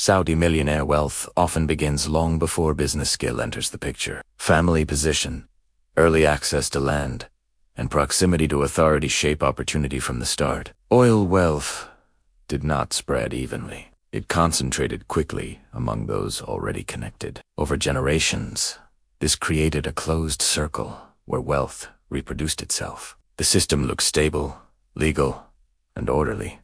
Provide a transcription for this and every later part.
Saudi millionaire wealth often begins long before business skill enters the picture. Family position, early access to land, and proximity to authority shape opportunity from the start. Oil wealth did not spread evenly. It concentrated quickly among those already connected. Over generations, this created a closed circle where wealth reproduced itself. The system looks stable, legal, and orderly,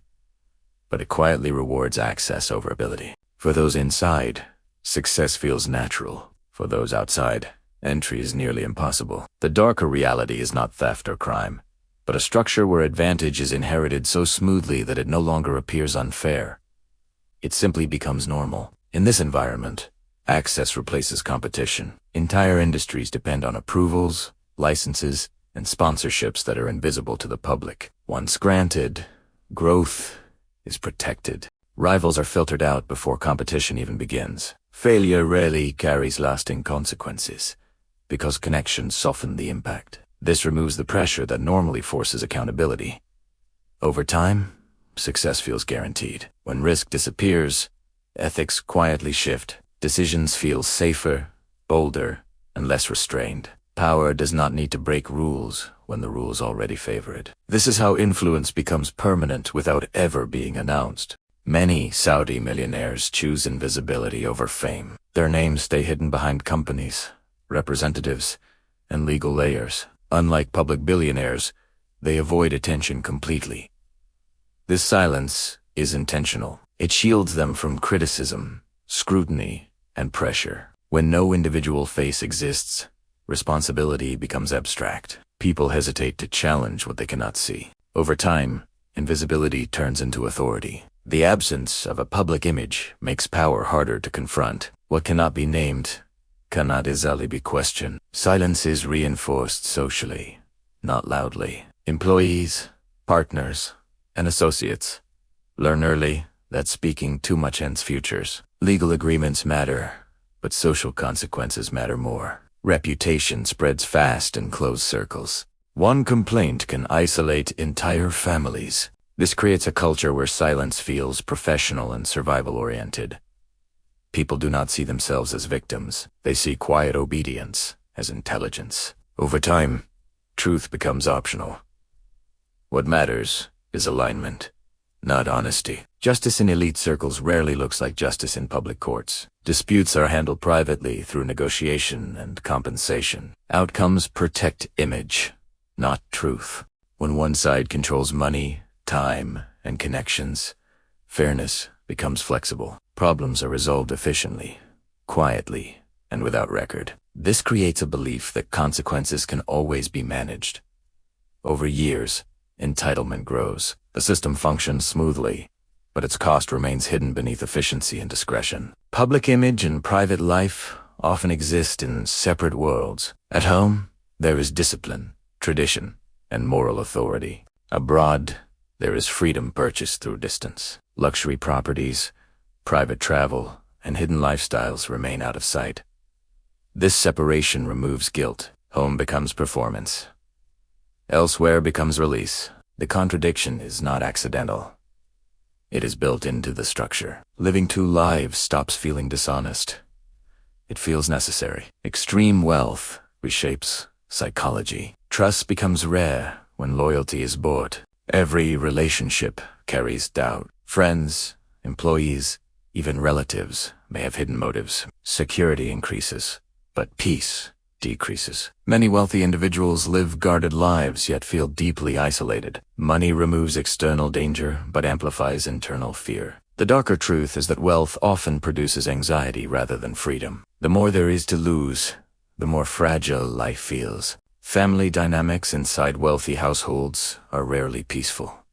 but it quietly rewards access over ability. For those inside, success feels natural. For those outside, entry is nearly impossible. The darker reality is not theft or crime, but a structure where advantage is inherited so smoothly that it no longer appears unfair. It simply becomes normal. In this environment, access replaces competition. Entire industries depend on approvals, licenses, and sponsorships that are invisible to the public. Once granted, growth is protected. Rivals are filtered out before competition even begins. Failure rarely carries lasting consequences, because connections soften the impact. This removes the pressure that normally forces accountability. Over time, success feels guaranteed. When risk disappears, ethics quietly shift. Decisions feel safer, bolder, and less restrained. Power does not need to break rules when the rules already favor it. This is how influence becomes permanent without ever being announced. Many Saudi millionaires choose invisibility over fame. Their names stay hidden behind companies, representatives, and legal layers. Unlike public billionaires, they avoid attention completely. This silence is intentional. It shields them from criticism, scrutiny, and pressure. When no individual face exists, responsibility becomes abstract. People hesitate to challenge what they cannot see. Over time, invisibility turns into authority. The absence of a public image makes power harder to confront. What cannot be named cannot easily be questioned. Silence is reinforced socially, not loudly. Employees, partners, and associates learn early that speaking too much ends futures. Legal agreements matter, but social consequences matter more. Reputation spreads fast in closed circles. One complaint can isolate entire families. This creates a culture where silence feels professional and survival-oriented. People do not see themselves as victims. They see quiet obedience as intelligence. Over time, truth becomes optional. What matters is alignment, not honesty. Justice in elite circles rarely looks like justice in public courts. Disputes are handled privately through negotiation and compensation. Outcomes protect image, not truth. When one side controls money, time, and connections, fairness becomes flexible. Problems are resolved efficiently, quietly, and without record. This creates a belief that consequences can always be managed. Over years, entitlement grows. The system functions smoothly, but its cost remains hidden beneath efficiency and discretion. Public image and private life often exist in separate worlds. At home, there is discipline, tradition, and moral authority. Abroad, there is freedom purchased through distance. Luxury properties, private travel, and hidden lifestyles remain out of sight. This separation removes guilt. Home becomes performance. Elsewhere becomes release. The contradiction is not accidental. It is built into the structure. Living two lives stops feeling dishonest. It feels necessary. Extreme wealth reshapes psychology. Trust becomes rare when loyalty is bought. Every relationship carries doubt. Friends, employees, even relatives may have hidden motives. Security increases, but peace decreases. Many wealthy individuals live guarded lives yet feel deeply isolated. Money removes external danger but amplifies internal fear. The darker truth is that wealth often produces anxiety rather than freedom. The more there is to lose, the more fragile life feels. Family dynamics inside wealthy households are rarely peaceful.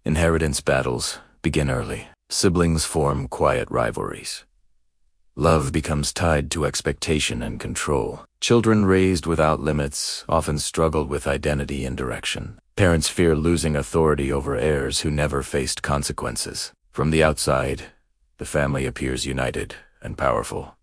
Inheritance battles begin early. Siblings form quiet rivalries. Love becomes tied to expectation and control. Children raised without limits often struggle with identity and direction. Parents fear losing authority over heirs who never faced consequences. From the outside, the family appears united and powerful.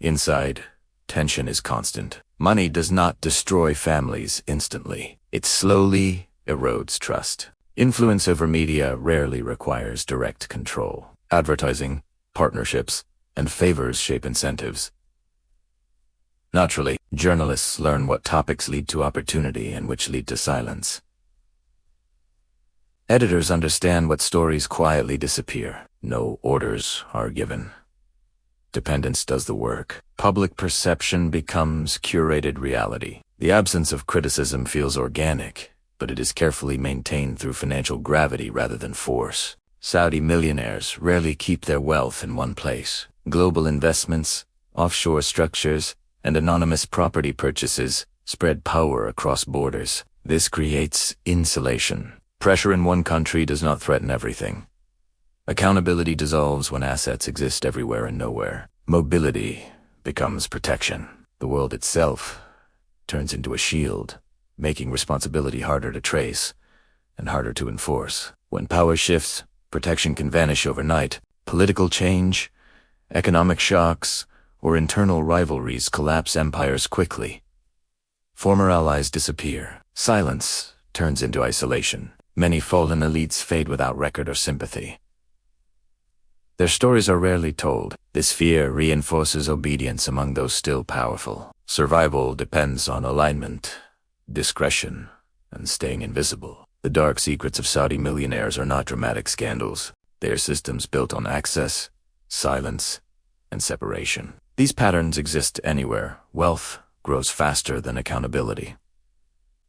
Inside, tension is constant. Money does not destroy families instantly. It slowly erodes trust. Influence over media rarely requires direct control. Advertising, partnerships, and favors shape incentives. Naturally, journalists learn what topics lead to opportunity and which lead to silence. Editors understand what stories quietly disappear. No orders are given. Dependence does the work. Public perception becomes curated reality. The absence of criticism feels organic, but it is carefully maintained through financial gravity rather than force. Saudi millionaires rarely keep their wealth in one place. Global investments, offshore structures, and anonymous property purchases spread power across borders. This creates insulation. Pressure in one country does not threaten everything. Accountability dissolves when assets exist everywhere and nowhere. Mobility becomes protection. The world itself turns into a shield, making responsibility harder to trace and harder to enforce. When power shifts, protection can vanish overnight. Political change, economic shocks, or internal rivalries collapse empires quickly. Former allies disappear. Silence turns into isolation. Many fallen elites fade without record or sympathy. Their stories are rarely told. This fear reinforces obedience among those still powerful. Survival depends on alignment, discretion, and staying invisible. The dark secrets of Saudi millionaires are not dramatic scandals. They are systems built on access, silence, and separation. These patterns exist anywhere. Wealth grows faster than accountability.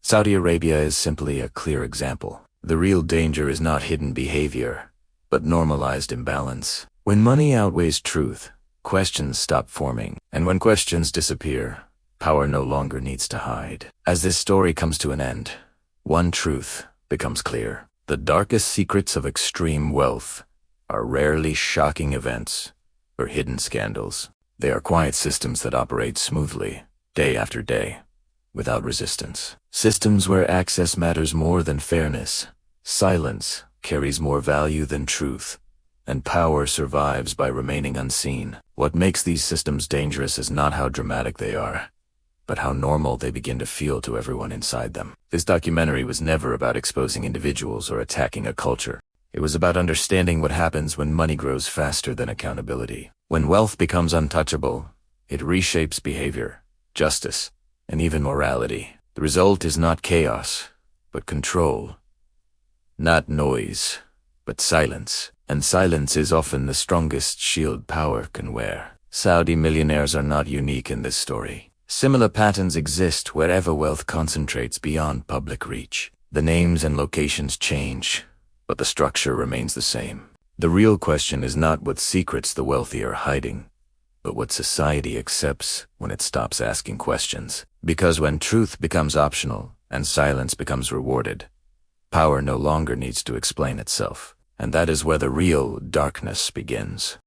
Saudi Arabia is simply a clear example. The real danger is not hidden behavior, but normalized imbalance. When money outweighs truth, questions stop forming. And when questions disappear, power no longer needs to hide. As this story comes to an end, one truth becomes clear. The darkest secrets of extreme wealth are rarely shocking events or hidden scandals. They are quiet systems that operate smoothly, day after day, without resistance. Systems where access matters more than fairness, silence carries more value than truth, and power survives by remaining unseen. What makes these systems dangerous is not how dramatic they are, but how normal they begin to feel to everyone inside them. This documentary was never about exposing individuals or attacking a culture. It was about understanding what happens when money grows faster than accountability. When wealth becomes untouchable, it reshapes behavior, justice, and even morality. The result is not chaos, but control. Not noise, but silence. And silence is often the strongest shield power can wear. Saudi millionaires are not unique in this story. Similar patterns exist wherever wealth concentrates beyond public reach. The names and locations change, but the structure remains the same. The real question is not what secrets the wealthy are hiding, but what society accepts when it stops asking questions. Because when truth becomes optional and silence becomes rewarded, power no longer needs to explain itself. And that is where the real darkness begins.